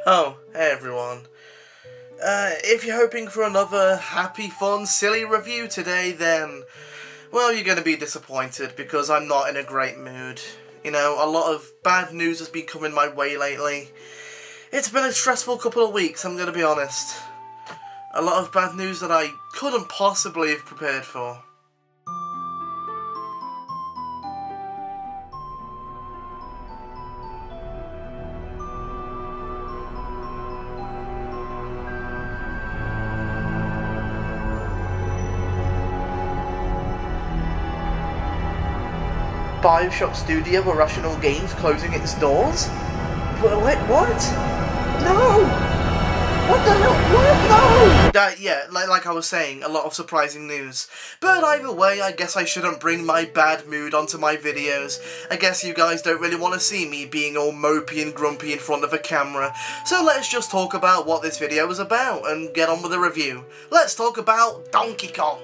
Oh, hey everyone. If you're hoping for another happy, fun, silly review today, then, well, you're going to be disappointed because I'm not in a great mood. You know, a lot of bad news has been coming my way lately. It's been a stressful couple of weeks, I'm going to be honest. A lot of bad news that I couldn't possibly have prepared for. BioShock Studio Irrational Games closing its doors? Wait, what? No! What the hell? What? No! Yeah, like I was saying, a lot of surprising news. But either way, I guess I shouldn't bring my bad mood onto my videos. I guess you guys don't really want to see me being all mopey and grumpy in front of a camera. So let's just talk about what this video is about and get on with the review. Let's talk about Donkey Kong.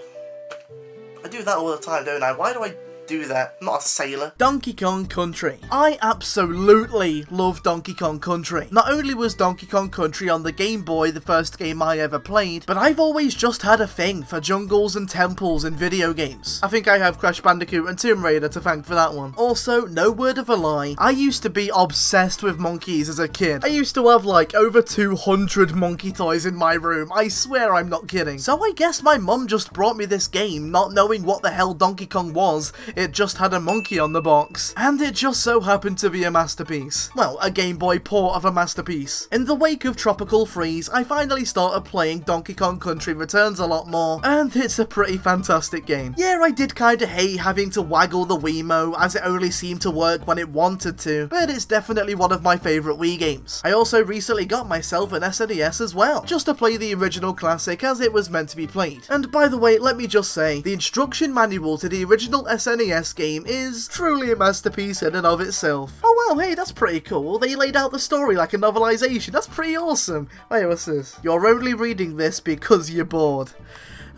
I do that all the time, don't I? Why do I do that? I'm not a sailor. Donkey Kong Country. I absolutely love Donkey Kong Country. Not only was Donkey Kong Country on the Game Boy the first game I ever played, but I've always just had a thing for jungles and temples in video games. I think I have Crash Bandicoot and Tomb Raider to thank for that one. Also, no word of a lie, I used to be obsessed with monkeys as a kid. I used to have like over 200 monkey toys in my room. I swear I'm not kidding. So I guess my mum just brought me this game, not knowing what the hell Donkey Kong was. It just had a monkey on the box, and it just so happened to be a masterpiece. Well, a Game Boy port of a masterpiece. In the wake of Tropical Freeze, I finally started playing Donkey Kong Country Returns a lot more, and it's a pretty fantastic game. Yeah, I did kinda hate having to waggle the Wiimote, as it only seemed to work when it wanted to, but it's definitely one of my favourite Wii games. I also recently got myself an SNES as well, just to play the original classic as it was meant to be played. And by the way, let me just say, the instruction manual to the original SNES game is truly a masterpiece in and of itself. Oh well, hey, that's pretty cool. They laid out the story like a novelization. That's pretty awesome. Wait, what's this? You're only reading this because you're bored.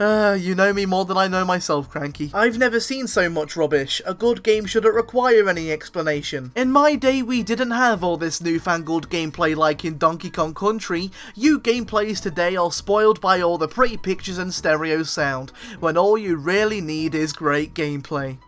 You know me more than I know myself, Cranky. I've never seen so much rubbish. A good game shouldn't require any explanation. In my day, we didn't have all this newfangled gameplay like in Donkey Kong Country. You gameplays today are spoiled by all the pretty pictures and stereo sound, when all you really need is great gameplay.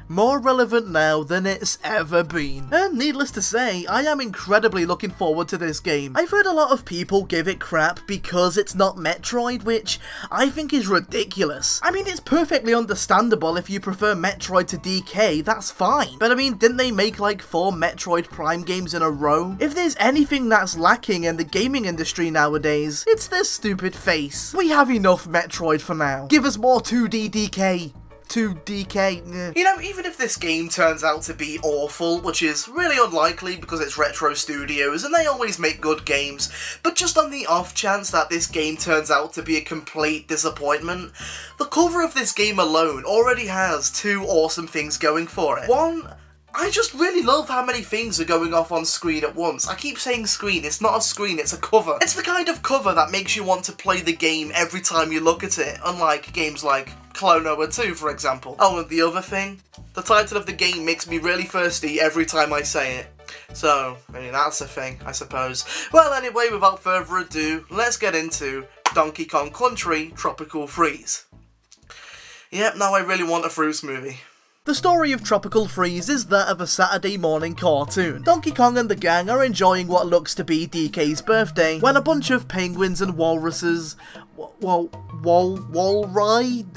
More relevant now than it's ever been. And needless to say, I am incredibly looking forward to this game. I've heard a lot of people give it crap because it's not Metroid, which I think is ridiculous. I mean, it's perfectly understandable if you prefer Metroid to DK, that's fine. But I mean, didn't they make like 4 Metroid Prime games in a row? If there's anything that's lacking in the gaming industry nowadays, it's this stupid face. We have enough Metroid for now. Give us more 2D DK. 2DK. You know, even if this game turns out to be awful, which is really unlikely because it's Retro Studios and they always make good games, but just on the off chance that this game turns out to be a complete disappointment, the cover of this game alone already has 2 awesome things going for it. One, I just really love how many things are going off on screen at once. I keep saying screen, it's not a screen, it's a cover. It's the kind of cover that makes you want to play the game every time you look at it, unlike games like Clonoa 2, for example. Oh, and the other thing? The title of the game makes me really thirsty every time I say it. So, I mean, that's a thing, I suppose. Well, anyway, without further ado, let's get into Donkey Kong Country Tropical Freeze. Yep, now I really want a fruit smoothie. The story of Tropical Freeze is that of a Saturday morning cartoon. Donkey Kong and the gang are enjoying what looks to be DK's birthday, when a bunch of penguins and walruses, walrus?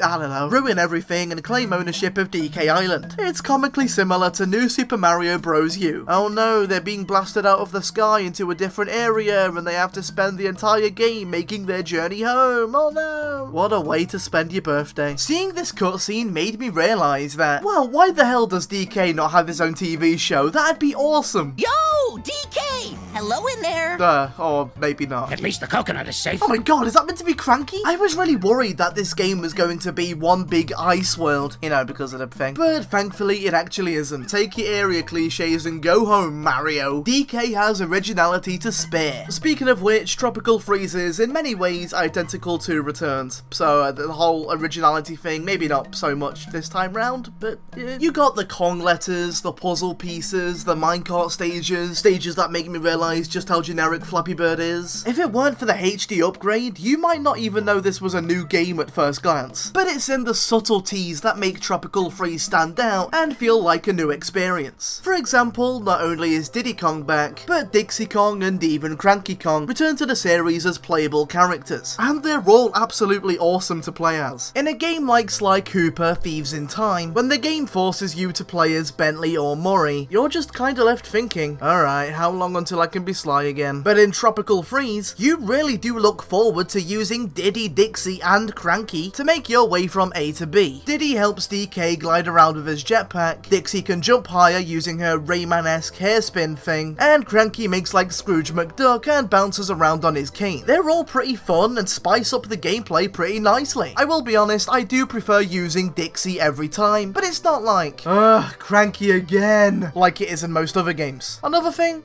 I don't know, ruin everything and claim ownership of DK Island. It's comically similar to New Super Mario Bros. U. Oh no, they're being blasted out of the sky into a different area and they have to spend the entire game making their journey home. Oh no! What a way to spend your birthday. Seeing this cutscene made me realise that, well, why the hell does DK not have his own TV show? That'd be awesome! Yo! Oh, DK! Hello in there! Or maybe not. At least the coconut is safe. Oh my god, is that meant to be Cranky? I was really worried that this game was going to be one big ice world, you know, because of the thing. But thankfully, it actually isn't. Take your area cliches and go home, Mario. DK has originality to spare. Speaking of which, Tropical Freeze is in many ways identical to Returns. So the whole originality thing, maybe not so much this time round, but you got the Kong letters, the puzzle pieces, the minecart stages that make me realise just how generic Flappy Bird is. If it weren't for the HD upgrade, you might not even know this was a new game at first glance. But it's in the subtleties that make Tropical Freeze stand out and feel like a new experience. For example, not only is Diddy Kong back, but Dixie Kong and even Cranky Kong return to the series as playable characters, and they're all absolutely awesome to play as. In a game like Sly Cooper Thieves in Time, when the game forces you to play as Bentley or Murray, you're just kinda left thinking, alright, how long until I can be Sly again? But in Tropical Freeze, you really do look forward to using Diddy, Dixie and Cranky to make your way from A to B. Diddy helps DK glide around with his jetpack, Dixie can jump higher using her Rayman-esque hairspin thing, and Cranky makes like Scrooge McDuck and bounces around on his cane. They're all pretty fun and spice up the gameplay pretty nicely. I will be honest, I do prefer using Dixie every time, but it's not like, ugh, Cranky again, like it is in most other games. Another thing,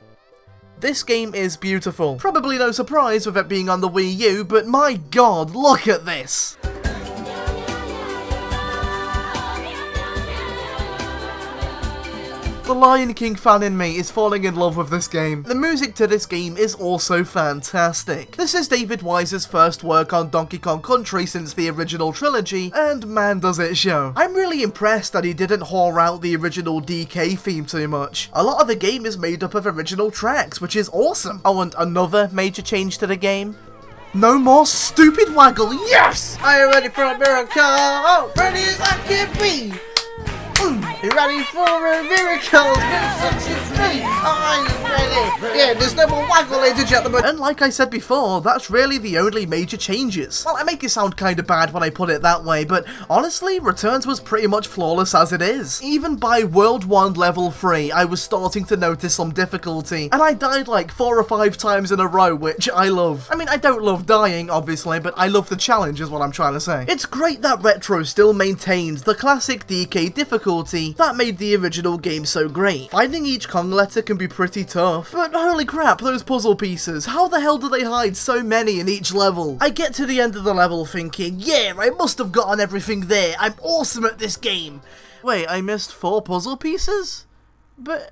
this game is beautiful. Probably no surprise with it being on the Wii U, but my god, look at this! The Lion King fan in me is falling in love with this game. The music to this game is also fantastic. This is David Wise's first work on Donkey Kong Country since the original trilogy, and man does it show. I'm really impressed that he didn't whore out the original DK theme too much. A lot of the game is made up of original tracks, which is awesome. Oh, and another major change to the game? No more stupid waggle, yes! Are you ready for a miracle? Oh, ready as I can be! You ready for a miracle? I'm ready. Yeah, there's no more waggle, ladies and gentlemen. And like I said before, that's really the only major changes. Well, I make it sound kinda bad when I put it that way, but honestly, Returns was pretty much flawless as it is. Even by World 1 Level 3, I was starting to notice some difficulty, and I died like 4 or 5 times in a row, which I love. I mean, I don't love dying, obviously, but I love the challenge is what I'm trying to say. It's great that Retro still maintains the classic DK difficulty that made the original game so great. Finding each Kong letter can be pretty tough, but holy crap, those puzzle pieces, how the hell do they hide so many in each level? I get to the end of the level thinking, yeah, I must have gotten everything there, I'm awesome at this game. Wait, I missed 4 puzzle pieces? But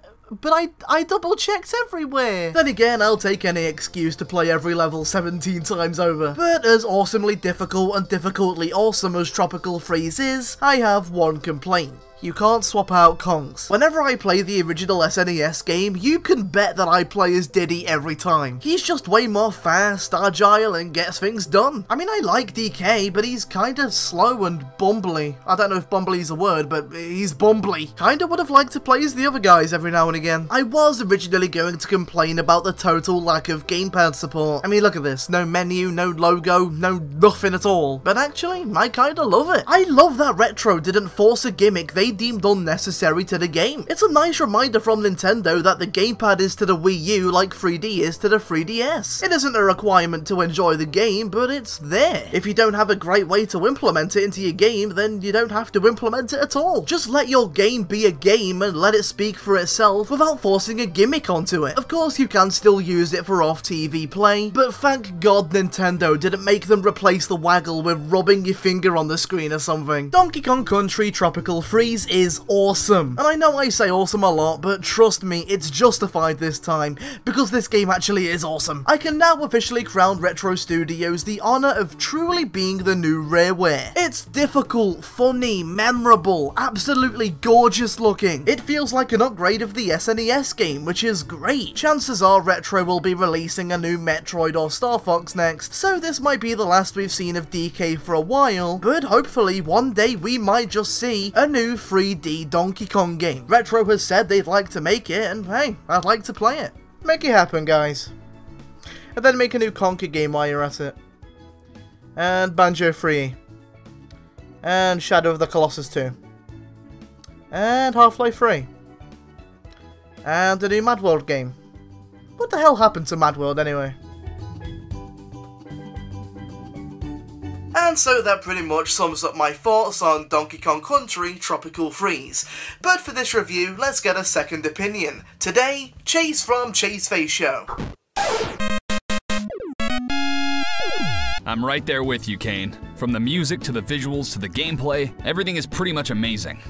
I double checked everywhere. Then again, I'll take any excuse to play every level 17 times over. But as awesomely difficult and difficultly awesome as Tropical Freeze is, I have one complaint. You can't swap out Kongs. Whenever I play the original SNES game, you can bet that I play as Diddy every time. He's just way more fast, agile, and gets things done. I mean, I like DK, but he's kind of slow and bumbly. I don't know if bumbly's a word, but he's bumbly. Kinda would have liked to play as the other guys every now and again. I was originally going to complain about the total lack of gamepad support. I mean, look at this. No menu, no logo, no nothing at all. But actually, I kinda love it. I love that Retro didn't force a gimmick they deemed unnecessary to the game. It's a nice reminder from Nintendo that the gamepad is to the Wii U like 3D is to the 3DS. It isn't a requirement to enjoy the game, but it's there. If you don't have a great way to implement it into your game, then you don't have to implement it at all. Just let your game be a game and let it speak for itself without forcing a gimmick onto it. Of course, you can still use it for off-TV play, but thank God Nintendo didn't make them replace the waggle with rubbing your finger on the screen or something. Donkey Kong Country Tropical Freeze is awesome. And I know I say awesome a lot, but trust me, it's justified this time, because this game actually is awesome. I can now officially crown Retro Studios the honor of truly being the new Rareware. It's difficult, funny, memorable, absolutely gorgeous looking. It feels like an upgrade of the SNES game, which is great. Chances are Retro will be releasing a new Metroid or Star Fox next, so this might be the last we've seen of DK for a while, but hopefully one day we might just see a new 3D Donkey Kong game. Retro has said they'd like to make it, and hey, I'd like to play it. Make it happen, guys. And then make a new Conker game while you're at it. And Banjo 3. And Shadow of the Colossus 2. And Half-Life 3. And a new Mad World game. What the hell happened to Mad World anyway? And so that pretty much sums up my thoughts on Donkey Kong Country Tropical Freeze. But for this review, let's get a second opinion. Today, Chase from ChaseFaceShow. I'm right there with you, Kane. From the music to the visuals to the gameplay, everything is pretty much amazing.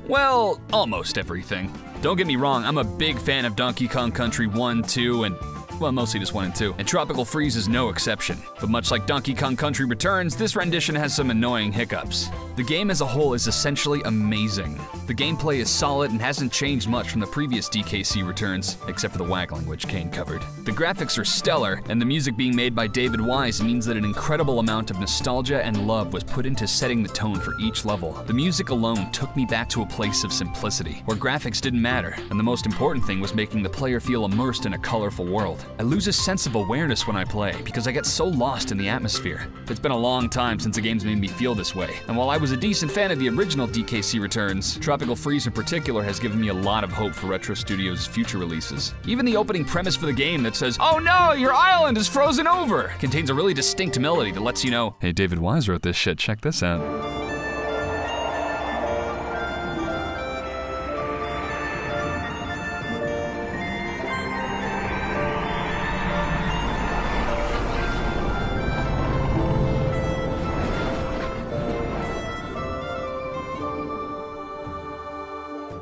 Well, almost everything. Don't get me wrong, I'm a big fan of Donkey Kong Country 1, 2, and well, mostly just 1 and 2, and Tropical Freeze is no exception. But much like Donkey Kong Country Returns, this rendition has some annoying hiccups. The game as a whole is essentially amazing. The gameplay is solid and hasn't changed much from the previous DKC Returns, except for the waggling which Kane covered. The graphics are stellar, and the music being made by David Wise means that an incredible amount of nostalgia and love was put into setting the tone for each level. The music alone took me back to a place of simplicity, where graphics didn't matter, and the most important thing was making the player feel immersed in a colorful world. I lose a sense of awareness when I play, because I get so lost in the atmosphere. It's been a long time since a game's made me feel this way, and while I was a decent fan of the original DKC Returns, Tropical Freeze in particular has given me a lot of hope for Retro Studios' future releases. Even the opening premise for the game that says, "Oh no, your island is frozen over," contains a really distinct melody that lets you know, hey, David Wise wrote this shit, check this out.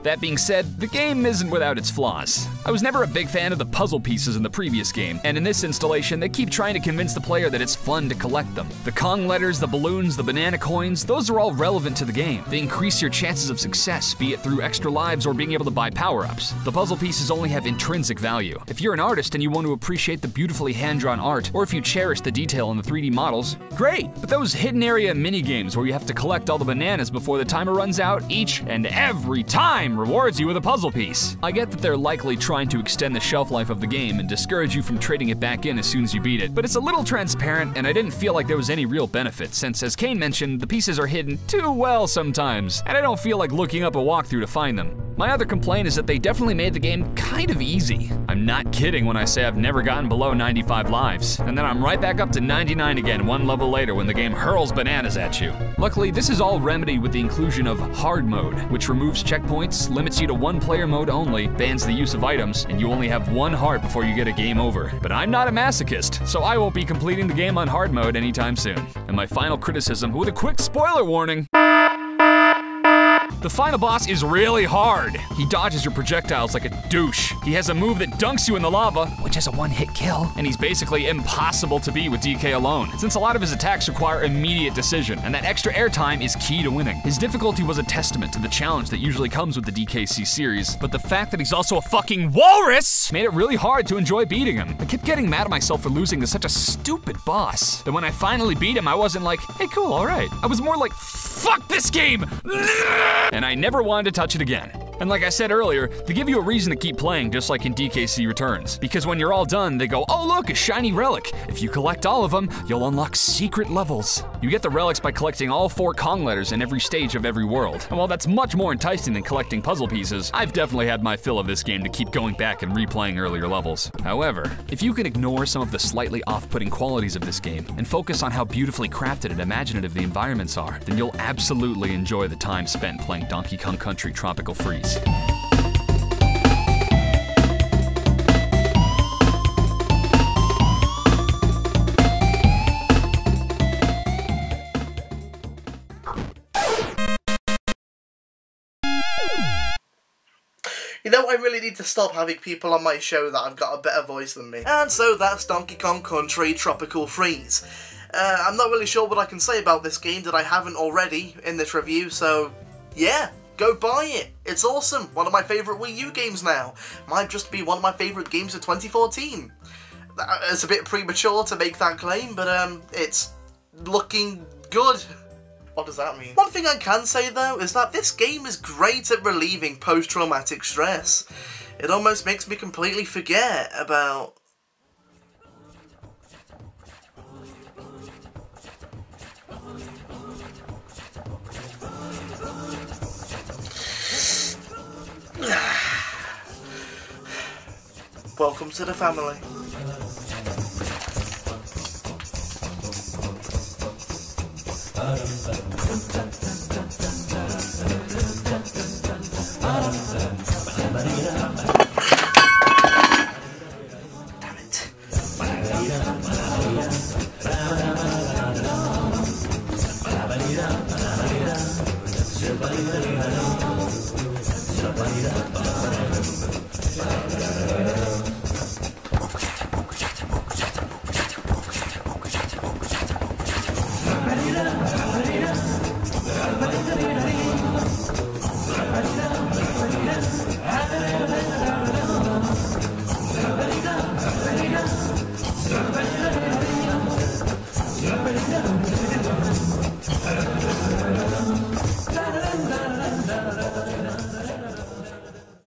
That being said, the game isn't without its flaws. I was never a big fan of the puzzle pieces in the previous game, and in this installation, they keep trying to convince the player that it's fun to collect them. The Kong letters, the balloons, the banana coins, those are all relevant to the game. They increase your chances of success, be it through extra lives or being able to buy power-ups. The puzzle pieces only have intrinsic value. If you're an artist and you want to appreciate the beautifully hand-drawn art, or if you cherish the detail in the 3D models, great! But those hidden area mini-games where you have to collect all the bananas before the timer runs out, each and every time rewards you with a puzzle piece. I get that they're likely trying to extend the shelf life of the game and discourage you from trading it back in as soon as you beat it, but it's a little transparent and I didn't feel like there was any real benefit since, as Kane mentioned, the pieces are hidden too well sometimes, and I don't feel like looking up a walkthrough to find them. My other complaint is that they definitely made the game kind of easy. I'm not kidding when I say I've never gotten below 95 lives, and then I'm right back up to 99 again one level later when the game hurls bananas at you. Luckily, this is all remedied with the inclusion of Hard Mode, which removes checkpoints, limits you to one-player mode only, bans the use of items, and you only have one heart before you get a game over. But I'm not a masochist, so I won't be completing the game on Hard Mode anytime soon. And my final criticism, with a quick spoiler warning: the final boss is really hard. He dodges your projectiles like a douche. He has a move that dunks you in the lava, which is a one-hit kill, and he's basically impossible to beat with DK alone, since a lot of his attacks require immediate decision, and that extra airtime is key to winning. His difficulty was a testament to the challenge that usually comes with the DKC series, but the fact that he's also a fucking walrus made it really hard to enjoy beating him. I kept getting mad at myself for losing to such a stupid boss. Then when I finally beat him, I wasn't like, hey cool, alright. I was more like, fuck this game! And I never wanted to touch it again. And like I said earlier, they give you a reason to keep playing, just like in DKC Returns. Because when you're all done, they go, oh look, a shiny relic. If you collect all of them, you'll unlock secret levels. You get the relics by collecting all 4 Kong letters in every stage of every world. And while that's much more enticing than collecting puzzle pieces, I've definitely had my fill of this game to keep going back and replaying earlier levels. However, if you can ignore some of the slightly off-putting qualities of this game and focus on how beautifully crafted and imaginative the environments are, then you'll absolutely enjoy the time spent playing Donkey Kong Country Tropical Freeze. You know, I really need to stop having people on my show that have got a better voice than me. And so that's Donkey Kong Country Tropical Freeze. I'm not really sure what I can say about this game that I haven't already in this review, so yeah, go buy it. It's awesome. One of my favourite Wii U games now. Might just be one of my favourite games of 2014. It's a bit premature to make that claim, but it's looking good. What does that mean? One thing I can say though is that this game is great at relieving post-traumatic stress. It almost makes me completely forget about... Welcome to the family.